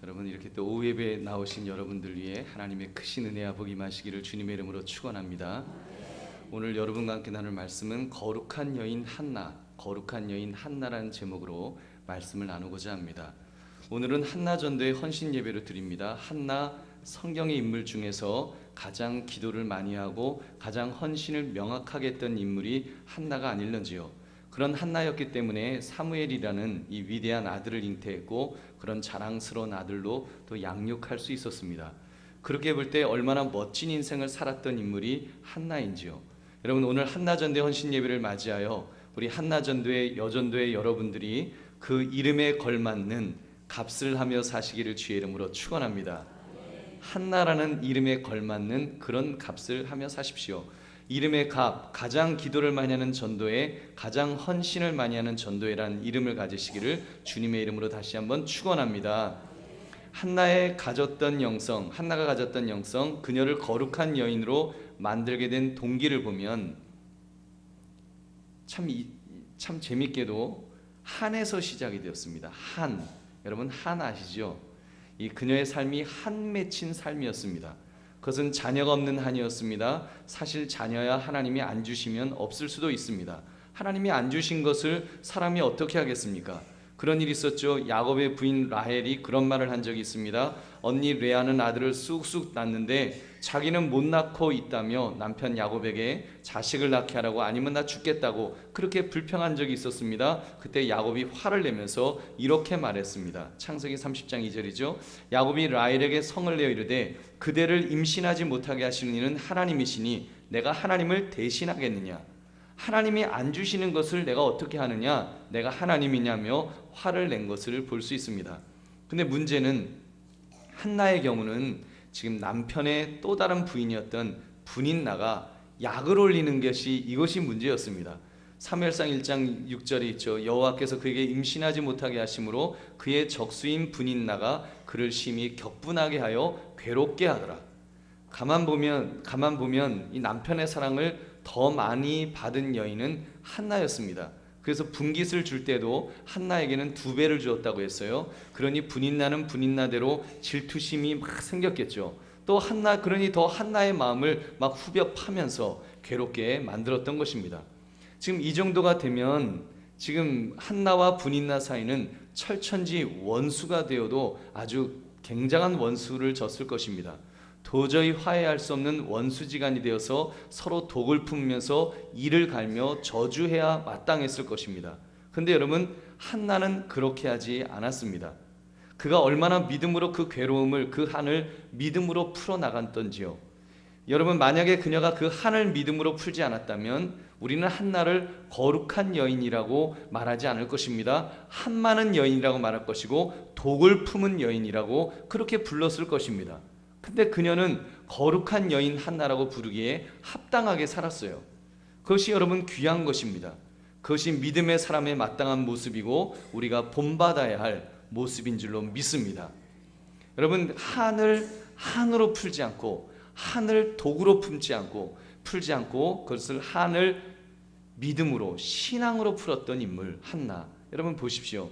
여러분 이렇게 또 오후 예배에 나오신 여러분들 위해 하나님의 크신 은혜와 복이 임하시기를 주님의 이름으로 축원합니다. 오늘 여러분과 함께 나눌 말씀은 거룩한 여인 한나, 거룩한 여인 한나라는 제목으로 말씀을 나누고자 합니다. 오늘은 한나 전도의 헌신 예배를 드립니다. 한나 성경의 인물 중에서 가장 기도를 많이 하고 가장 헌신을 명확하게 했던 인물이 한나가 아닐런지요. 그런 한나였기 때문에 사무엘이라는 이 위대한 아들을 잉태했고 그런 자랑스러운 아들로 또 양육할 수 있었습니다. 그렇게 볼 때 얼마나 멋진 인생을 살았던 인물이 한나인지요. 여러분 오늘 한나전도의 헌신 예배를 맞이하여 우리 한나전도의 여전도의 여러분들이 그 이름에 걸맞는 값을 하며 사시기를 주의 이름으로 축원합니다. 한나라는 이름에 걸맞는 그런 값을 하며 사십시오. 이름의 값, 가장 기도를 많이 하는 전도회, 가장 헌신을 많이 하는 전도회라는 이름을 가지시기를 주님의 이름으로 다시 한번 축원합니다. 한나가 가졌던 영성, 그녀를 거룩한 여인으로 만들게 된 동기를 보면 참 재밌게도 한에서 시작이 되었습니다. 한, 여러분 한 아시죠? 이 그녀의 삶이 한 맺힌 삶이었습니다. 그것은 자녀가 없는 한이었습니다. 사실 자녀야 하나님이 안 주시면 없을 수도 있습니다. 하나님이 안 주신 것을 사람이 어떻게 하겠습니까? 그런 일이 있었죠. 야곱의 부인 라헬이 그런 말을 한 적이 있습니다. 언니 레아는 아들을 쑥쑥 낳는데 자기는 못 낳고 있다며 남편 야곱에게 자식을 낳게 하라고 아니면 나 죽겠다고 그렇게 불평한 적이 있었습니다. 그때 야곱이 화를 내면서 이렇게 말했습니다. 창세기 30장 2절이죠. 야곱이 라헬에게 성을 내어 이르되 그대를 임신하지 못하게 하시는 이는 하나님이시니 내가 하나님을 대신하겠느냐. 하나님이 안 주시는 것을 내가 어떻게 하느냐, 내가 하나님이냐며 화를 낸 것을 볼 수 있습니다. 근데 문제는 한나의 경우는 지금 남편의 또 다른 부인이었던 분인나가 약을 올리는 것이 이것이 문제였습니다. 사무엘상 1장 6절에 있죠. 여호와께서 그에게 임신하지 못하게 하심으로 그의 적수인 분인나가 그를 심히 격분하게 하여 괴롭게 하더라. 가만 보면 이 남편의 사랑을 더 많이 받은 여인은 한나였습니다. 그래서 분깃을 줄 때도 한나에게는 2배를 주었다고 했어요. 그러니 분인나는 분인나대로 질투심이 막 생겼겠죠. 또 그러니 더 한나의 마음을 막 후벼 파면서 괴롭게 만들었던 것입니다. 지금 이 정도가 되면 지금 한나와 분인나 사이는 철천지 원수가 되어도 아주 굉장한 원수를 졌을 것입니다. 도저히 화해할 수 없는 원수지간이 되어서 서로 독을 품으면서 이를 갈며 저주해야 마땅했을 것입니다. 그런데 여러분 한나는 그렇게 하지 않았습니다. 그가 얼마나 믿음으로 그 괴로움을 그 한을 믿음으로 풀어나갔던지요. 여러분 만약에 그녀가 그 한을 믿음으로 풀지 않았다면 우리는 한나를 거룩한 여인이라고 말하지 않을 것입니다. 한 많은 여인이라고 말할 것이고 독을 품은 여인이라고 그렇게 불렀을 것입니다. 근데 그녀는 거룩한 여인 한나라고 부르기에 합당하게 살았어요. 그것이 여러분 귀한 것입니다. 그것이 믿음의 사람의 마땅한 모습이고 우리가 본받아야 할 모습인 줄로 믿습니다. 여러분 한을 한으로 풀지 않고 한을 독으로 풀지 않고 그것을 한을 믿음으로 신앙으로 풀었던 인물 한나. 여러분 보십시오.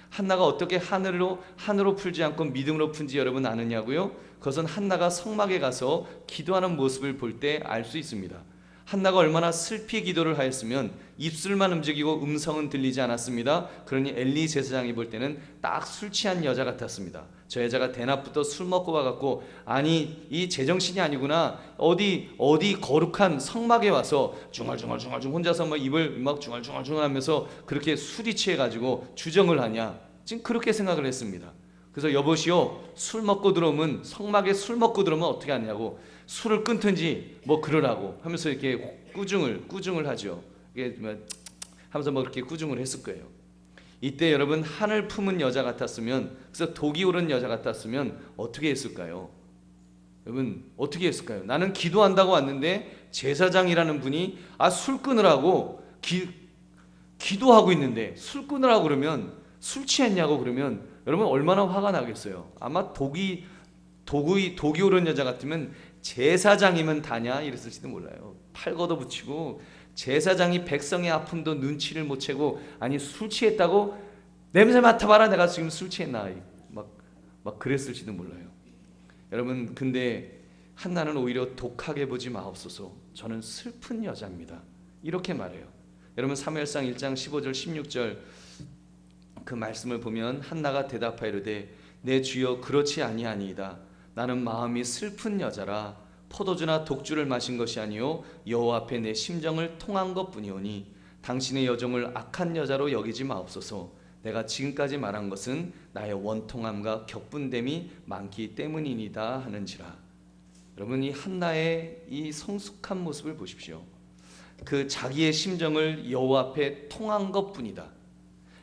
한나가 어떻게 한으로 풀지 않고 믿음으로 푼지 여러분 아느냐고요? 그것은 한나가 성막에 가서 기도하는 모습을 볼 때 알 수 있습니다. 한나가 얼마나 슬피 기도를 하였으면 입술만 움직이고 음성은 들리지 않았습니다. 그러니 엘리 제사장이 볼 때는 딱 술 취한 여자 같았습니다. 저 여자가 대낮부터 술 먹고 와갖고 아니 이 제정신이 아니구나. 어디 거룩한 성막에 와서 중얼중얼 혼자서 막 입을 막 중얼중얼 하면서 그렇게 술이 취해가지고 주정을 하냐. 지금 그렇게 생각을 했습니다. 그래서 여보시오 술 먹고 들어오면 성막에 술 먹고 들어오면 어떻게 하냐고 술을 끊든지 뭐 그러라고 하면서 이렇게 꾸중을 하죠. 이게 하면서 뭐 그렇게 꾸중을 했을 거예요. 이때 여러분 한을 품은 여자 같았으면 그래서 독이 오른 여자 같았으면 어떻게 했을까요? 여러분 어떻게 했을까요? 나는 기도한다고 왔는데 제사장이라는 분이 술 끊으라고 기도하고 있는데 술 끊으라고 그러면 술 취했냐고 그러면 여러분 얼마나 화가 나겠어요. 아마 독이 오른 여자 같으면 제사장이면 다냐 이랬을지도 몰라요. 팔 걷어붙이고 제사장이 백성의 아픔도 눈치를 못 채고 아니 술 취했다고 냄새 맡아봐라 내가 지금 술 취했나 막 막 그랬을지도 몰라요. 여러분, 근데 한나는 오히려 독하게 보지 마옵소서. 저는 슬픈 여자입니다. 이렇게 말해요. 여러분, 사무엘상 1장 15절 16절 그 말씀을 보면 한나가 대답하이르되 내 주여 그렇지 아니하니이다. 나는 마음이 슬픈 여자라 포도주나 독주를 마신 것이 아니요 여호와 앞에 내 심정을 통한 것뿐이오니 당신의 여종을 악한 여자로 여기지 마옵소서. 내가 지금까지 말한 것은 나의 원통함과 격분됨이 많기 때문이니다 하는지라. 여러분, 이 한나의 이 성숙한 모습을 보십시오. 그 자기의 심정을 여호와 앞에 통한 것뿐이다.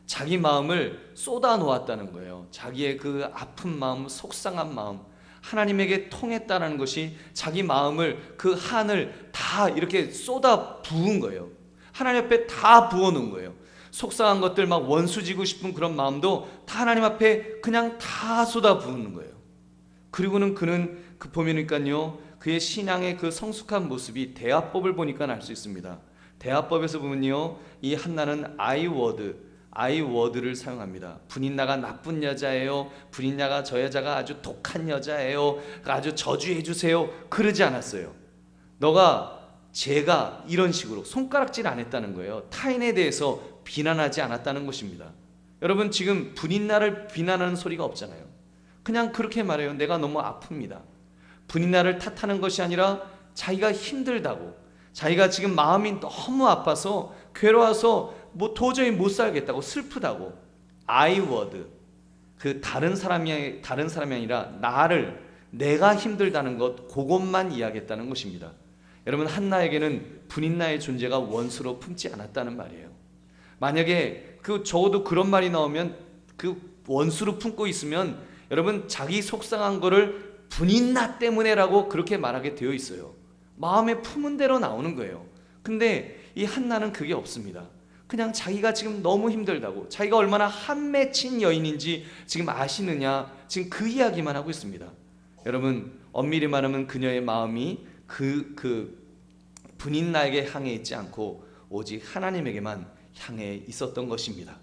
자기 마음을 쏟아 놓았다는 거예요. 자기의 그 아픈 마음, 속상한 마음, 하나님에게 통했다는 것이 자기 마음을, 그 한을 다 이렇게 쏟아 부은 거예요. 하나님 앞에 다 부어놓은 거예요. 속상한 것들, 막 원수지고 싶은 그런 마음도 다 하나님 앞에 그냥 다 쏟아 부은 거예요. 그리고는 그는 보니까요, 그의 신앙의 그 성숙한 모습이 대화법을 보니까 알 수 있습니다. 대화법에서 보면요, 이 한나는 아이워드를 사용합니다. 분인나가 나쁜 여자예요. 분인나가 저 여자가 아주 독한 여자예요. 아주 저주해 주세요. 그러지 않았어요. 제가 이런 식으로 손가락질 안 했다는 거예요. 타인에 대해서 비난하지 않았다는 것입니다. 여러분, 지금 분인나를 비난하는 소리가 없잖아요. 그냥 그렇게 말해요. 내가 너무 아픕니다. 분인나를 탓하는 것이 아니라 자기가 힘들다고, 자기가 지금 마음이 너무 아파서 괴로워서 도저히 못 살겠다고, 슬프다고. 아이워드, 그 다른 사람이 아니라 내가 힘들다는 것, 그것만 이야기했다는 것입니다. 여러분, 한나에게는 분인나의 존재가 원수로 품지 않았다는 말이에요. 만약에 적어도 그런 말이 나오면, 그 원수로 품고 있으면 여러분, 자기 속상한 거를 분인나 때문에라고 그렇게 말하게 되어 있어요. 마음에 품은 대로 나오는 거예요. 근데 이 한나는 그게 없습니다. 그냥 자기가 지금 너무 힘들다고, 자기가 얼마나 한 맺힌 여인인지 지금 아시느냐, 지금 그 이야기만 하고 있습니다. 여러분, 엄밀히 말하면 그녀의 마음이 그 분인나에게 향해 있지 않고 오직 하나님에게만 향해 있었던 것입니다.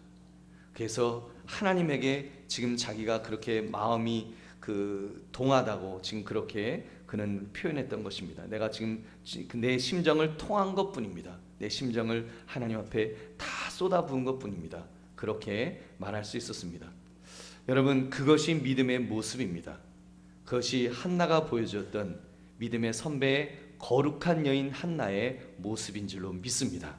그래서 하나님에게 지금 자기가 그렇게 마음이 동하다고 지금 그렇게 그는 표현했던 것입니다. 내가 지금 내 심정을 통한 것뿐입니다. 내 심정을 하나님 앞에 다 쏟아부은 것뿐입니다. 그렇게 말할 수 있었습니다. 여러분, 그것이 믿음의 모습입니다. 그것이 한나가 보여주었던 믿음의 선배의 거룩한 여인 한나의 모습인 줄로 믿습니다.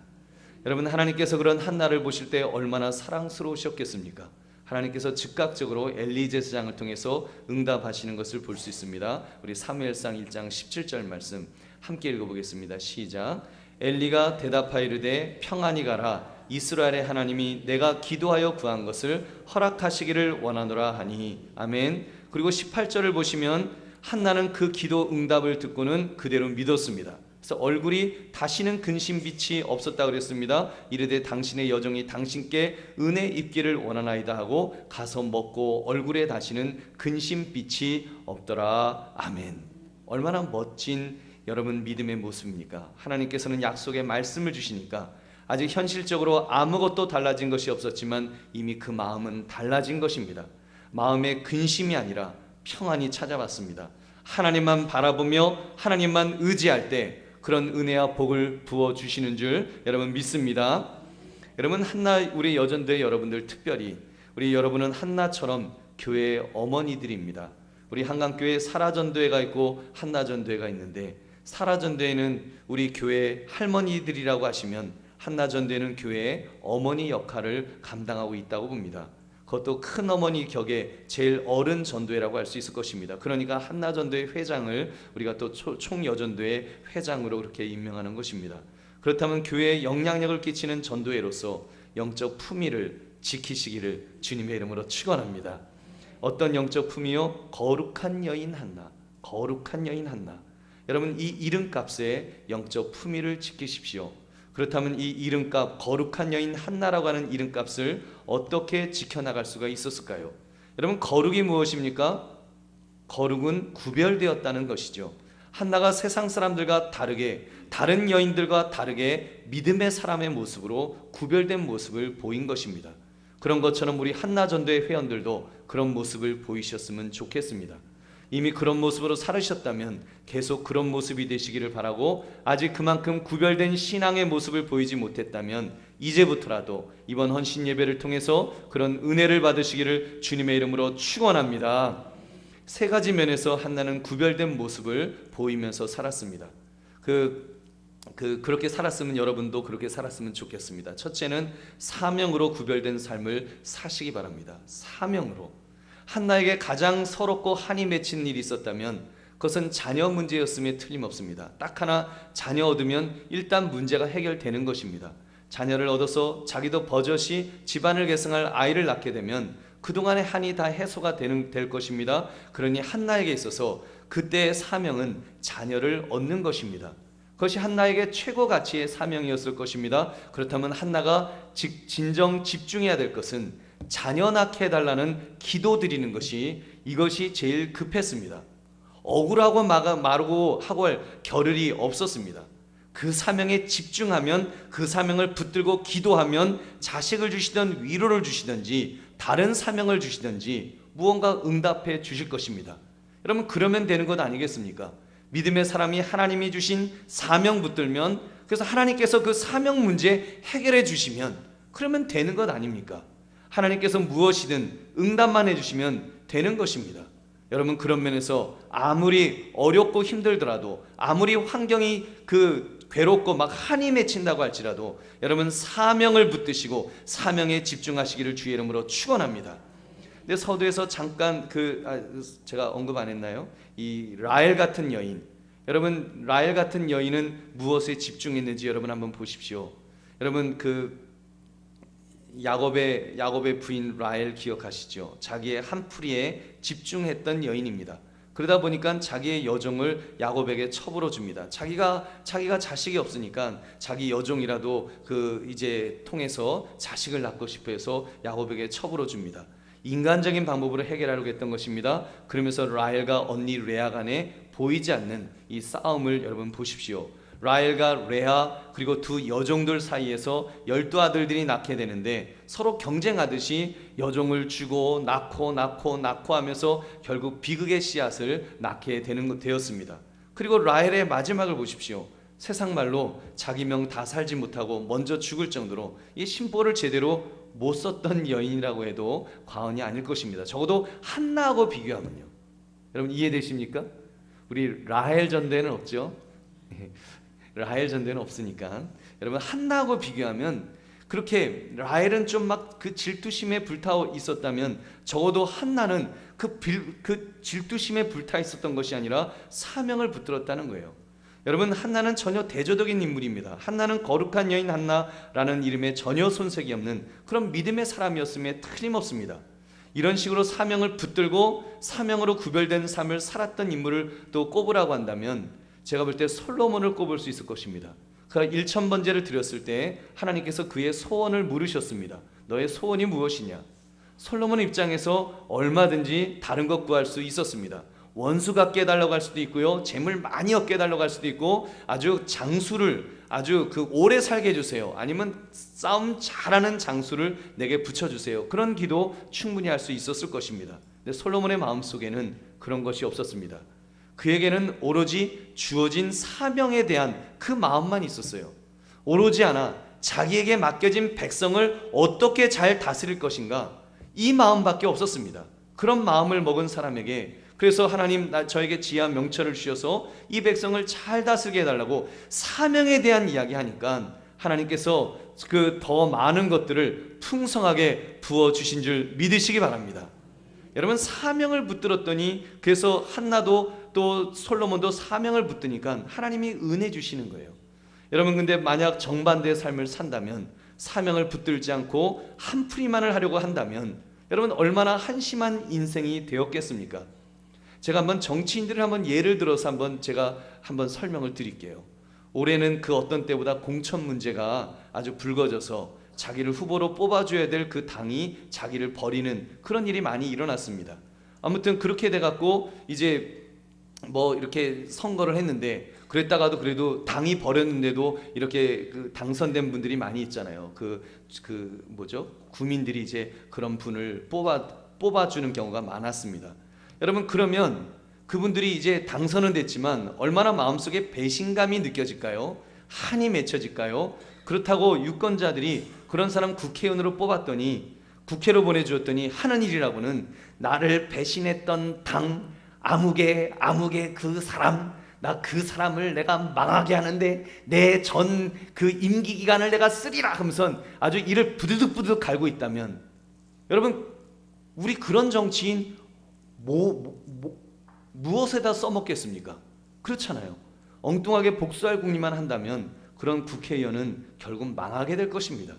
여러분, 하나님께서 그런 한나를 보실 때 얼마나 사랑스러우셨겠습니까? 하나님께서 즉각적으로 엘리 제사장을 통해서 응답하시는 것을 볼 수 있습니다. 우리 사무엘상 1장 17절 말씀 함께 읽어보겠습니다. 시작. 엘리가 대답하이르되 평안히 가라. 이스라엘의 하나님이 내가 기도하여 구한 것을 허락하시기를 원하노라 하니. 아멘. 그리고 18절을 보시면 한나는 그 기도 응답을 듣고는 그대로 믿었습니다. 그래서 얼굴이 다시는 근심빛이 없었다 그랬습니다. 이르되 당신의 여종이 당신께 은혜 입기를 원하나이다 하고 가서 먹고 얼굴에 다시는 근심빛이 없더라. 아멘. 얼마나 멋진 여러분 믿음의 모습입니까? 하나님께서는 약속의 말씀을 주시니까 아직 현실적으로 아무것도 달라진 것이 없었지만 이미 그 마음은 달라진 것입니다. 마음의 근심이 아니라 평안이 찾아왔습니다. 하나님만 바라보며 하나님만 의지할 때 그런 은혜와 복을 부어주시는 줄 여러분 믿습니다. 여러분, 우리 여전대 여러분들, 특별히 우리 여러분은 한나처럼 교회의 어머니들입니다. 우리 한강교회 사라전도회가 있고 한나전도회가 있는데, 사라전도회는 우리 교회 할머니들이라고 하시면 한나전도회는 교회의 어머니 역할을 감당하고 있다고 봅니다. 그것도 큰 어머니 격의 제일 어른 전도회라고 할 수 있을 것입니다. 그러니까 한나전도회 회장을 우리가 또 총여전도회 회장으로 그렇게 임명하는 것입니다. 그렇다면 교회에 영향력을 끼치는 전도회로서 영적 품위를 지키시기를 주님의 이름으로 축원합니다. 어떤 영적 품위요? 거룩한 여인 한나. 거룩한 여인 한나. 여러분, 이 이름값에 영적 품위를 지키십시오. 그렇다면 이 이름값, 거룩한 여인 한나라고 하는 이름값을 어떻게 지켜나갈 수가 있었을까요? 여러분, 거룩이 무엇입니까? 거룩은 구별되었다는 것이죠. 한나가 세상 사람들과 다르게, 다른 여인들과 다르게 믿음의 사람의 모습으로 구별된 모습을 보인 것입니다. 그런 것처럼 우리 한나전도의 회원들도 그런 모습을 보이셨으면 좋겠습니다. 이미 그런 모습으로 살으셨다면 계속 그런 모습이 되시기를 바라고, 아직 그만큼 구별된 신앙의 모습을 보이지 못했다면 이제부터라도 이번 헌신 예배를 통해서 그런 은혜를 받으시기를 주님의 이름으로 축원합니다. 세 가지 면에서 한나는 구별된 모습을 보이면서 살았습니다. 그렇게 살았으면 여러분도 그렇게 살았으면 좋겠습니다. 첫째는 사명으로 구별된 삶을 사시기 바랍니다. 사명으로. 한나에게 가장 서럽고 한이 맺힌 일이 있었다면 그것은 자녀 문제였음에 틀림없습니다. 딱 하나 자녀 얻으면 일단 문제가 해결되는 것입니다. 자녀를 얻어서 자기도 버젓이 집안을 계승할 아이를 낳게 되면 그동안의 한이 다 해소가 될 것입니다. 그러니 한나에게 있어서 그때의 사명은 자녀를 얻는 것입니다. 그것이 한나에게 최고 가치의 사명이었을 것입니다. 그렇다면 한나가 진정 집중해야 될 것은 자녀 낳게 해달라는 기도 드리는 것이, 이것이 제일 급했습니다. 억울하고 마르고 하고 할 겨를이 없었습니다. 그 사명에 집중하면, 그 사명을 붙들고 기도하면 자식을 주시든 위로를 주시든지 다른 사명을 주시든지 무언가 응답해 주실 것입니다. 여러분, 그러면 되는 것 아니겠습니까? 믿음의 사람이 하나님이 주신 사명 붙들면, 그래서 하나님께서 그 사명 문제 해결해 주시면 그러면 되는 것 아닙니까? 하나님께서 무엇이든 응답만 해주시면 되는 것입니다. 여러분, 그런 면에서 아무리 어렵고 힘들더라도, 아무리 환경이 괴롭고 막 한이 맺힌다고 할지라도 여러분 사명을 붙드시고 사명에 집중하시기를 주의 이름으로 축원합니다. 근데 서두에서 잠깐 제가 언급 안 했나요? 이 라헬 같은 여인, 여러분 라헬 같은 여인은 무엇에 집중했는지 여러분 한번 보십시오. 여러분 야곱의 부인 라헬 기억하시죠? 자기의 한풀이에 집중했던 여인입니다. 그러다 보니까 자기의 여종을 야곱에게 첩으로 줍니다. 자기가 자식이 없으니까 자기 여종이라도 이제 통해서 자식을 낳고 싶어 해서 야곱에게 첩으로 줍니다. 인간적인 방법으로 해결하려고 했던 것입니다. 그러면서 라헬과 언니 레아 간에 보이지 않는 이 싸움을 여러분 보십시오. 라헬과 레아 그리고 두 여종들 사이에서 12아들들이 낳게 되는데 서로 경쟁하듯이 여종을 주고 낳고 하면서 결국 비극의 씨앗을 낳게 되었습니다. 그리고 라헬의 마지막을 보십시오. 세상 말로 자기 명 다 살지 못하고 먼저 죽을 정도로 이 심보를 제대로 못 썼던 여인이라고 해도 과언이 아닐 것입니다. 적어도 한나하고 비교하면요. 여러분 이해되십니까? 우리 라헬 전대는 없죠. 라헬 전대는 없으니까 여러분 한나하고 비교하면, 그렇게 라헬은 좀 막 그 질투심에 불타오 있었다면 적어도 한나는 그 질투심에 불타 있었던 것이 아니라 사명을 붙들었다는 거예요. 여러분 한나는 전혀 대조적인 인물입니다. 한나는 거룩한 여인 한나라는 이름에 전혀 손색이 없는 그런 믿음의 사람이었음에 틀림없습니다. 이런 식으로 사명을 붙들고 사명으로 구별된 삶을 살았던 인물을 또 꼽으라고 한다면 제가 볼 때 솔로몬을 꼽을 수 있을 것입니다. 그가 1000번제를 드렸을 때 하나님께서 그의 소원을 물으셨습니다. 너의 소원이 무엇이냐? 솔로몬 입장에서 얼마든지 다른 것 구할 수 있었습니다. 원수 갖게 해달라고 할 수도 있고요, 재물 많이 얻게 해달라고 할 수도 있고, 아주 장수를 오래 살게 해주세요, 아니면 싸움 잘하는 장수를 내게 붙여주세요. 그런 기도 충분히 할 수 있었을 것입니다. 근데 솔로몬의 마음속에는 그런 것이 없었습니다. 그에게는 오로지 주어진 사명에 대한 그 마음만 있었어요. 오로지 자기에게 맡겨진 백성을 어떻게 잘 다스릴 것인가, 이 마음밖에 없었습니다. 그런 마음을 먹은 사람에게, 그래서 하나님 저에게 지혜와 명철을 주셔서 이 백성을 잘 다스리게 해달라고 사명에 대한 이야기 하니까 하나님께서 더 많은 것들을 풍성하게 부어주신 줄 믿으시기 바랍니다. 여러분 사명을 붙들었더니, 그래서 한나도 또 솔로몬도 사명을 붙드니까 하나님이 은혜 주시는 거예요. 여러분 근데 만약 정반대의 삶을 산다면, 사명을 붙들지 않고 한풀이만을 하려고 한다면 여러분 얼마나 한심한 인생이 되었겠습니까? 제가 한번 정치인들을 예를 들어서 제가 설명을 드릴게요. 올해는 그 어떤 때보다 공천 문제가 아주 불거져서 자기를 후보로 뽑아줘야 될 그 당이 자기를 버리는 그런 일이 많이 일어났습니다. 아무튼 그렇게 돼갖고 이제 뭐 이렇게 선거를 했는데 그랬다가도 그래도 당이 버렸는데도 이렇게 그 당선된 분들이 많이 있잖아요. 그 뭐죠? 구민들이 이제 그런 분을 뽑아주는 경우가 많았습니다. 여러분, 그러면 그분들이 이제 당선은 됐지만 얼마나 마음속에 배신감이 느껴질까요? 한이 맺혀질까요? 그렇다고 유권자들이 그런 사람 국회의원으로 뽑았더니, 국회로 보내주었더니 하는 일이라고는 나를 배신했던 당 아무개 그 사람, 나 그 사람을 내가 망하게 하는데 내 전 그 임기 기간을 내가 쓰리라 하면서 아주 이를 부드득부드득 갈고 있다면, 여러분, 우리 그런 정치인 무엇에다 써먹겠습니까? 그렇잖아요. 엉뚱하게 복수할 궁리만 한다면 그런 국회의원은 결국 망하게 될 것입니다.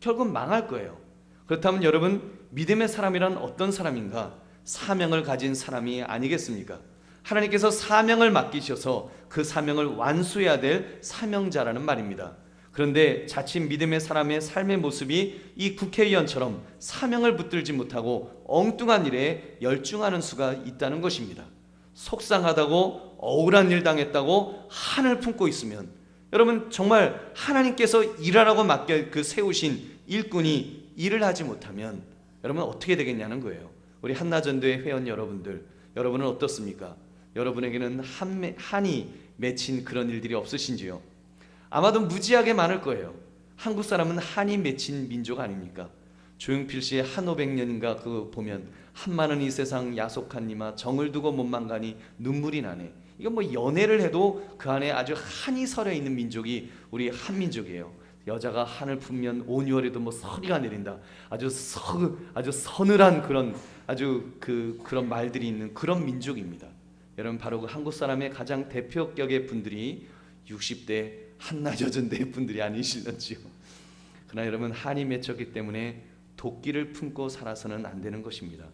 결국 망할 거예요. 그렇다면 여러분, 믿음의 사람이란 어떤 사람인가? 사명을 가진 사람이 아니겠습니까? 하나님께서 사명을 맡기셔서 그 사명을 완수해야 될 사명자라는 말입니다. 그런데 자칫 믿음의 사람의 삶의 모습이 이 국회의원처럼 사명을 붙들지 못하고 엉뚱한 일에 열중하는 수가 있다는 것입니다. 속상하다고, 억울한 일 당했다고 한을 품고 있으면, 여러분, 정말 하나님께서 일하라고 맡겨 세우신 일꾼이 일을 하지 못하면 여러분 어떻게 되겠냐는 거예요. 우리 한나전도의 회원 여러분들, 여러분은 어떻습니까? 여러분에게는 한이 맺힌 그런 일들이 없으신지요? 아마도 무지하게 많을 거예요. 한국 사람은 한이 맺힌 민족 아닙니까? 조용필 씨의 한 500년인가 그거 보면 한많은 이 세상 야속하니마 정을 두고 못만 가니 눈물이 나네. 이건 뭐 연애를 해도 그 안에 아주 한이 서려 있는 민족이 우리 한민족이에요. 여자가 한을 품면 온 6월에도 뭐 서리가 내린다. 아주 서늘한 그런 그런 말들이 있는 그런 민족입니다. 여러분, 바로 그 한국 사람의 가장 대표격의 분들이 60대 한나여전대 분들이 아니실런지요. 그러나 여러분, 한이 맺혔기 때문에 도끼를 품고 살아서는 안 되는 것입니다.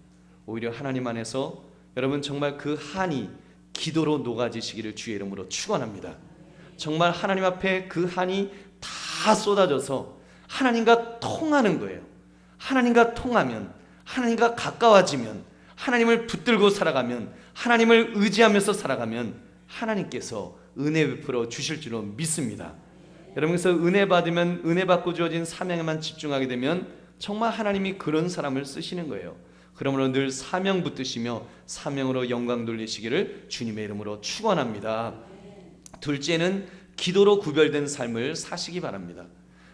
오히려 하나님 안에서 여러분 정말 그 한이 기도로 녹아지시기를 주의 이름으로 축원합니다. 정말 하나님 앞에 그 한이 다 쏟아져서 하나님과 통하는 거예요. 하나님과 통하면, 하나님과 가까워지면, 하나님을 붙들고 살아가면, 하나님을 의지하면서 살아가면 하나님께서 은혜 베풀어 주실 줄로 믿습니다. 여러분께서 은혜 받으면, 은혜 받고 주어진 사명에만 집중하게 되면 정말 하나님이 그런 사람을 쓰시는 거예요. 그러므로 늘 사명 붙드시며 사명으로 영광 돌리시기를 주님의 이름으로 축원합니다. 둘째는 기도로 구별된 삶을 사시기 바랍니다.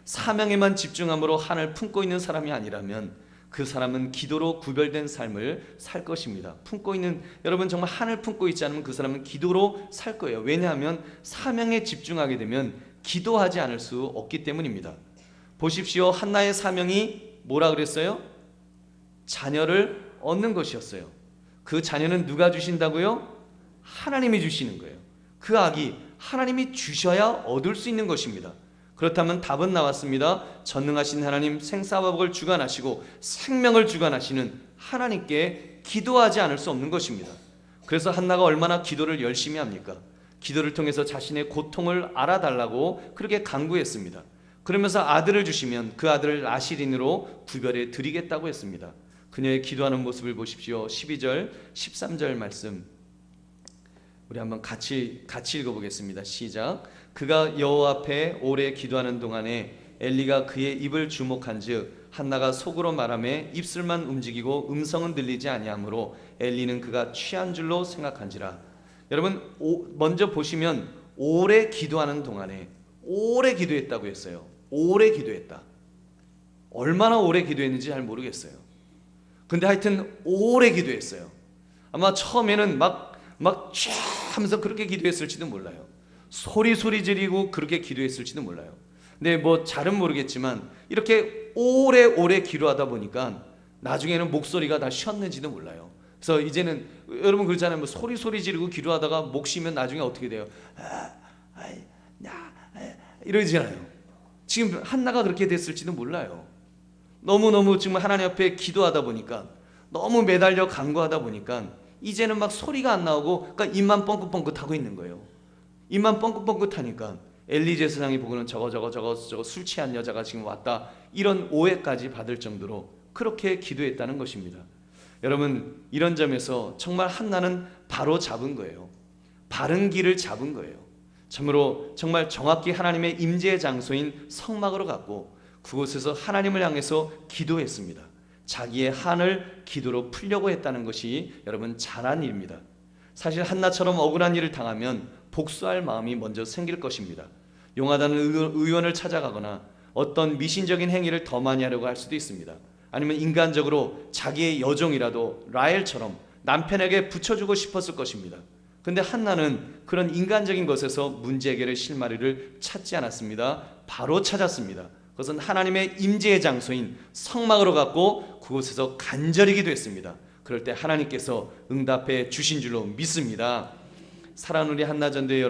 사명에만 집중함으로 한을 품고 있는 사람이 아니라면 그 사람은 기도로 구별된 삶을 살 것입니다. 품고 있는, 여러분 정말 한을 품고 있지 않으면 그 사람은 기도로 살 거예요. 왜냐하면 사명에 집중하게 되면 기도하지 않을 수 없기 때문입니다. 보십시오. 한나의 사명이 뭐라 그랬어요? 자녀를 얻는 것이었어요. 그 자녀는 누가 주신다고요? 하나님이 주시는 거예요. 그 아기 하나님이 주셔야 얻을 수 있는 것입니다. 그렇다면 답은 나왔습니다. 전능하신 하나님, 생사화복을 주관하시고 생명을 주관하시는 하나님께 기도하지 않을 수 없는 것입니다. 그래서 한나가 얼마나 기도를 열심히 합니까? 기도를 통해서 자신의 고통을 알아달라고 그렇게 간구했습니다. 그러면서 아들을 주시면 그 아들을 나실인으로 구별해 드리겠다고 했습니다. 그녀의 기도하는 모습을 보십시오. 12절, 13절 말씀 우리 한번 같이 읽어보겠습니다. 시작. 그가 여호와 앞에 오래 기도하는 동안에 엘리가 그의 입을 주목한즉 한나가 속으로 말하며 입술만 움직이고 음성은 들리지 아니하므로 엘리는 그가 취한 줄로 생각한지라. 여러분, 먼저 보시면 오래 기도하는 동안에 오래 기도했다고 했어요. 오래 기도했다. 얼마나 오래 기도했는지 잘 모르겠어요. 근데 하여튼 오래 기도했어요. 아마 처음에는 막 쫙 하면서 그렇게 기도했을지도 몰라요. 소리 지르고 그렇게 기도했을지도 몰라요. 근데 뭐 잘은 모르겠지만 이렇게 오래 기도하다 보니까 나중에는 목소리가 다 쉬었는지도 몰라요. 그래서 이제는 여러분 그렇잖아요. 뭐 소리 지르고 기도하다가 목 쉬면 나중에 어떻게 돼요? 이러잖아요. 지금 한나가 그렇게 됐을지도 몰라요. 너무 지금 하나님 앞에 기도하다 보니까, 너무 매달려 간구하다 보니까 이제는 막 소리가 안 나오고, 그러니까 입만 뻥긋뻥긋하고 있는 거예요. 입만 뻥긋뻥긋하니까 엘리 제사장이 보고는 저거 술 취한 여자가 지금 왔다, 이런 오해까지 받을 정도로 그렇게 기도했다는 것입니다. 여러분, 이런 점에서 정말 한나는 바로 잡은 거예요. 바른 길을 잡은 거예요. 참으로 정말 정확히 하나님의 임재의 장소인 성막으로 갔고 그곳에서 하나님을 향해서 기도했습니다. 자기의 한을 기도로 풀려고 했다는 것이 여러분 잘한 일입니다. 사실 한나처럼 억울한 일을 당하면 복수할 마음이 먼저 생길 것입니다. 용하다는 의원을 찾아가거나 어떤 미신적인 행위를 더 많이 하려고 할 수도 있습니다. 아니면 인간적으로 자기의 여종이라도 라헬처럼 남편에게 붙여주고 싶었을 것입니다. 근데 한나는 그런 인간적인 것에서 문제 해결의 실마리를 찾지 않았습니다. 바로 찾았습니다. 그것은 하나님의 임재의 장소인 성막으로 갔고 그곳에서 간절히 기도했습니다. 그럴 때 하나님께서 응답해 주신 줄로 믿습니다. 사랑하는 우리 한나전도의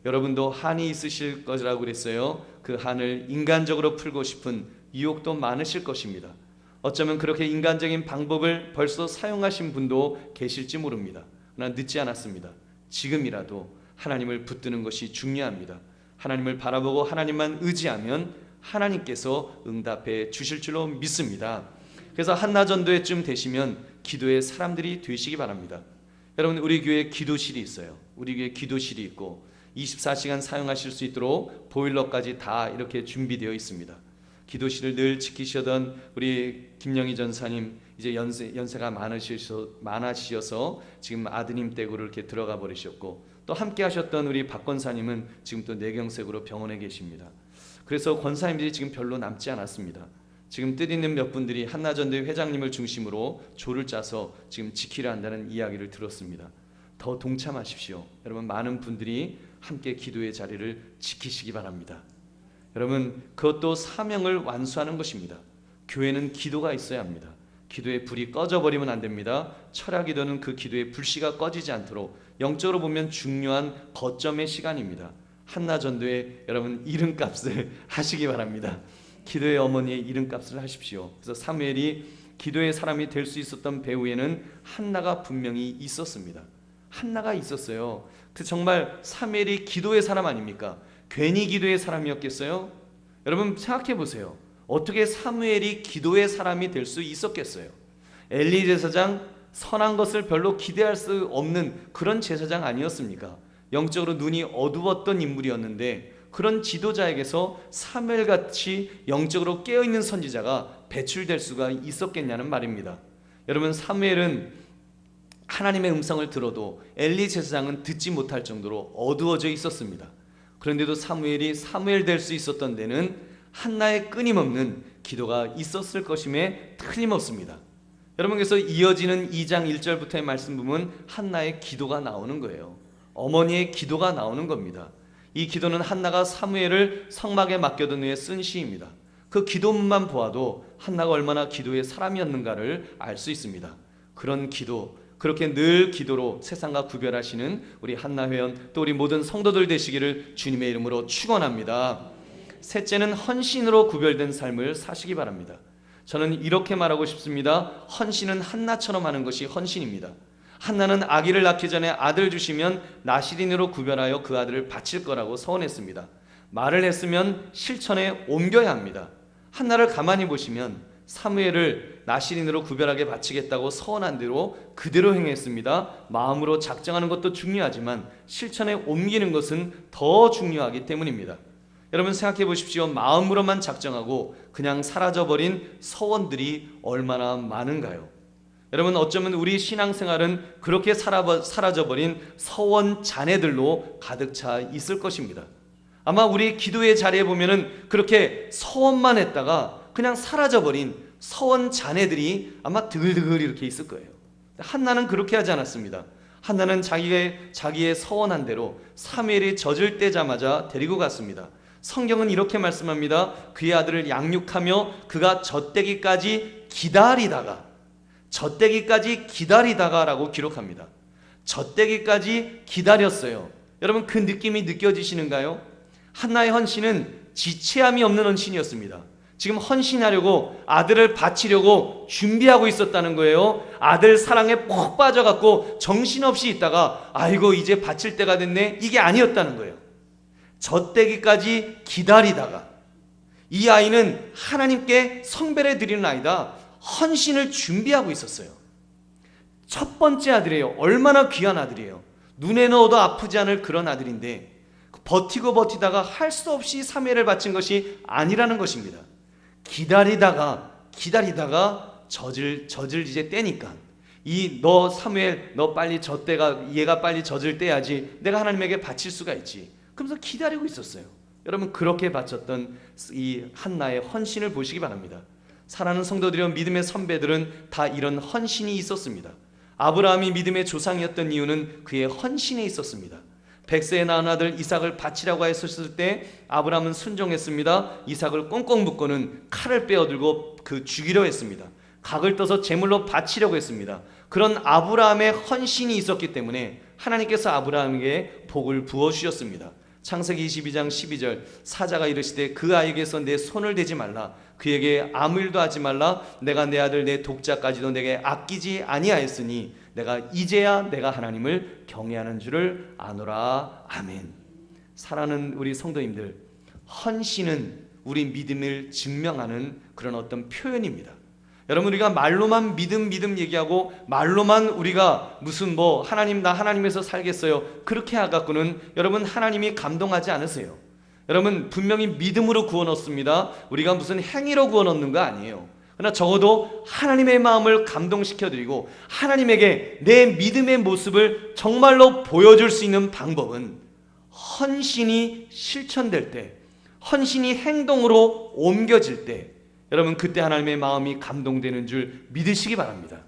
여러분도 한이 있으실 것이라고 그랬어요. 그 한을 인간적으로 풀고 싶은 유혹도 많으실 것입니다. 어쩌면 그렇게 인간적인 방법을 벌써 사용하신 분도 계실지 모릅니다. 그러나 늦지 않았습니다. 지금이라도 하나님을 붙드는 것이 중요합니다. 하나님을 바라보고 하나님만 의지하면 하나님께서 응답해 주실 줄로 믿습니다. 그래서 한나전도회쯤 되시면 기도의 사람들이 되시기 바랍니다. 여러분, 우리 교회에 기도실이 있어요. 우리 교회에 기도실이 있고 24시간 사용하실 수 있도록 보일러까지 다 이렇게 준비되어 있습니다. 기도실을 늘 지키시던 우리 김영희 전사님, 이제 연세가 많으셔서 지금 아드님 댁으로 이렇게 들어가 버리셨고, 또 함께 하셨던 우리 박 권사님은 지금 또 뇌경색으로 병원에 계십니다. 그래서 권사님들이 지금 별로 남지 않았습니다. 지금 뜻있는 몇 분들이 한나전도회 회장님을 중심으로 조를 짜서 지금 지키려 한다는 이야기를 들었습니다. 더 동참하십시오. 여러분, 많은 분들이 함께 기도의 자리를 지키시기 바랍니다. 여러분, 그것도 사명을 완수하는 것입니다. 교회는 기도가 있어야 합니다. 기도의 불이 꺼져버리면 안 됩니다. 철야기도는 그 기도의 불씨가 꺼지지 않도록 영적으로 보면 중요한 거점의 시간입니다. 한나전도에 여러분 이름값을 하시기 바랍니다. 기도의 어머니의 이름값을 하십시오. 그래서 사무엘이 기도의 사람이 될 수 있었던 배후에는 한나가 분명히 있었습니다. 한나가 있었어요. 그 정말 사무엘이 기도의 사람 아닙니까? 괜히 기도의 사람이었겠어요? 여러분 생각해 보세요. 어떻게 사무엘이 기도의 사람이 될 수 있었겠어요? 엘리 제사장 선한 것을 별로 기대할 수 없는 그런 제사장 아니었습니까? 영적으로 눈이 어두웠던 인물이었는데 그런 지도자에게서 사무엘같이 영적으로 깨어있는 선지자가 배출될 수가 있었겠냐는 말입니다. 여러분, 사무엘은 하나님의 음성을 들어도 엘리 제사장은 듣지 못할 정도로 어두워져 있었습니다. 그런데도 사무엘이 사무엘 될 수 있었던 데는 한나의 끊임없는 기도가 있었을 것임에 틀림없습니다. 여러분, 그래서 이어지는 2장 1절부터의 말씀 보면 한나의 기도가 나오는 거예요. 어머니의 기도가 나오는 겁니다. 이 기도는 한나가 사무엘을 성막에 맡겨둔 후에 쓴 시입니다. 그 기도문만 보아도 한나가 얼마나 기도의 사람이었는가를 알 수 있습니다. 그런 기도, 그렇게 늘 기도로 세상과 구별하시는 우리 한나 회원, 또 우리 모든 성도들 되시기를 주님의 이름으로 축원합니다. 셋째는 헌신으로 구별된 삶을 사시기 바랍니다. 저는 이렇게 말하고 싶습니다. 헌신은 한나처럼 하는 것이 헌신입니다. 한나는 아기를 낳기 전에 아들 주시면 나실인으로 구별하여 그 아들을 바칠 거라고 서원했습니다. 말을 했으면 실천에 옮겨야 합니다. 한나를 가만히 보시면 사무엘을 나실인으로 구별하게 바치겠다고 서원한 대로 그대로 행했습니다. 마음으로 작정하는 것도 중요하지만 실천에 옮기는 것은 더 중요하기 때문입니다. 여러분 생각해 보십시오. 마음으로만 작정하고 그냥 사라져버린 서원들이 얼마나 많은가요? 여러분, 어쩌면 우리 신앙생활은 그렇게 사라져버린 서원 잔해들로 가득 차 있을 것입니다. 아마 우리 기도의 자리에 보면은 그렇게 서원만 했다가 그냥 사라져버린 서원 잔해들이 아마 드글드글 이렇게 있을 거예요. 한나는 그렇게 하지 않았습니다. 한나는 자기의 서원한 대로 사무엘이 젖을 떼자마자 데리고 갔습니다. 성경은 이렇게 말씀합니다. 그의 아들을 양육하며 그가 젖대기까지 기다리다가 라고 기록합니다. 젖대기까지 기다렸어요. 여러분, 그 느낌이 느껴지시는가요? 한나의 헌신은 지체함이 없는 헌신이었습니다. 지금 헌신하려고 아들을 바치려고 준비하고 있었다는 거예요. 아들 사랑에 푹 빠져갖고 정신없이 있다가 아이고 이제 바칠 때가 됐네, 이게 아니었다는 거예요. 젖대기까지 기다리다가, 이 아이는 하나님께 성배를 드리는 아이다, 헌신을 준비하고 있었어요. 첫 번째 아들이에요. 얼마나 귀한 아들이에요. 눈에 넣어도 아프지 않을 그런 아들인데 버티고 버티다가 할 수 없이 사무엘을 바친 것이 아니라는 것입니다. 기다리다가 젖을 이제 떼니까 너 사무엘 너 빨리 얘가 빨리 젖을 떼야지 내가 하나님에게 바칠 수가 있지. 그러면서 기다리고 있었어요. 여러분, 그렇게 바쳤던 이 한나의 헌신을 보시기 바랍니다. 사랑하는 성도들이여, 믿음의 선배들은 다 이런 헌신이 있었습니다. 아브라함이 믿음의 조상이었던 이유는 그의 헌신에 있었습니다. 100세에 낳은 아들 이삭을 바치라고 했었을 때 아브라함은 순종했습니다. 이삭을 꽁꽁 묶고는 칼을 빼어들고 죽이려 했습니다. 각을 떠서 제물로 바치려고 했습니다. 그런 아브라함의 헌신이 있었기 때문에 하나님께서 아브라함에게 복을 부어주셨습니다. 창세기 22장 12절, 사자가 이르시되 그 아이에게서 내 손을 대지 말라, 그에게 아무 일도 하지 말라, 내가 내 아들 내 독자까지도 내게 아끼지 아니하였으니 이제야 내가 하나님을 경외하는 줄을 아노라. 아멘. 사랑하는 우리 성도님들, 헌신은 우리 믿음을 증명하는 그런 어떤 표현입니다. 여러분, 우리가 말로만 믿음 얘기하고 말로만 우리가 무슨 하나님 나 하나님에서 살겠어요 그렇게 하갖고는 여러분 하나님이 감동하지 않으세요. 여러분, 분명히 믿음으로 구원 얻습니다. 우리가 무슨 행위로 구원 얻는 거 아니에요. 그러나 적어도 하나님의 마음을 감동시켜드리고 하나님에게 내 믿음의 모습을 정말로 보여줄 수 있는 방법은 헌신이 실천될 때, 헌신이 행동으로 옮겨질 때, 여러분 그때 하나님의 마음이 감동되는 줄 믿으시기 바랍니다.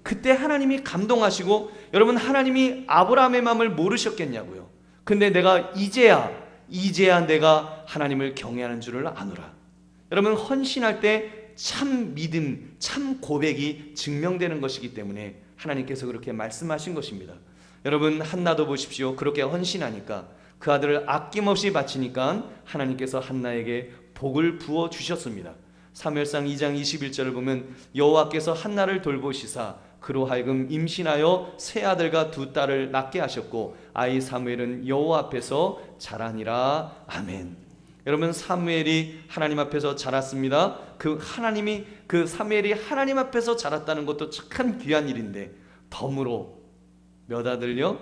그때 하나님이 감동하시고, 여러분 하나님이 아브라함의 마음을 모르셨겠냐고요. 근데 내가 이제야 내가 하나님을 경외하는 줄을 아노라. 여러분, 헌신할 때 참 믿음, 참 고백이 증명되는 것이기 때문에 하나님께서 그렇게 말씀하신 것입니다. 여러분, 한나도 보십시오. 그렇게 헌신하니까, 그 아들을 아낌없이 바치니까 하나님께서 한나에게 복을 부어 주셨습니다. 사무엘상 2장 21절을 보면 여호와께서 한나를 돌보시사 그로 하여금 임신하여 세 아들과 두 딸을 낳게 하셨고 아이 사무엘은 여호와 앞에서 자라니라. 아멘. 여러분, 사무엘이 하나님 앞에서 자랐습니다. 그 사무엘이 하나님 앞에서 자랐다는 것도 참 귀한 일인데, 덤으로 몇 아들요?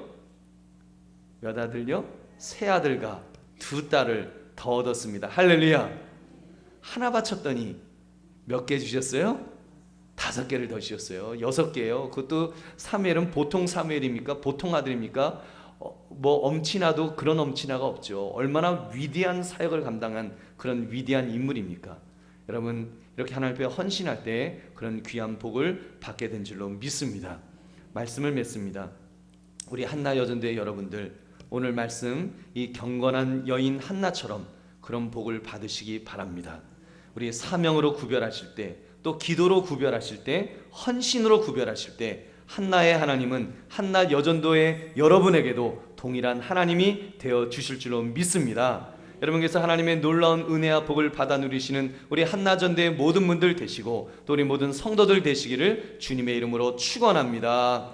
세 아들과 두 딸을 더 얻었습니다. 할렐루야. 하나 바쳤더니 몇 개 주셨어요? 5개를 더 주셨어요. 6개예요. 그것도 사무엘은 보통 사무엘입니까? 보통 아들입니까? 엄친아도 그런 엄친아가 없죠. 얼마나 위대한 사역을 감당한 그런 위대한 인물입니까? 여러분, 이렇게 하나님 앞에 헌신할 때 그런 귀한 복을 받게 된 줄로 믿습니다. 말씀을 맺습니다. 우리 한나 여전대 여러분들, 오늘 말씀 이 경건한 여인 한나처럼 그런 복을 받으시기 바랍니다. 우리 사명으로 구별하실 때, 또 기도로 구별하실 때, 헌신으로 구별하실 때 한나의 하나님은 한나 여전도의 여러분에게도 동일한 하나님이 되어 주실 줄로 믿습니다. 여러분께서 하나님의 놀라운 은혜와 복을 받아 누리시는 우리 한나전대의 모든 분들 되시고 또 우리 모든 성도들 되시기를 주님의 이름으로 축원합니다.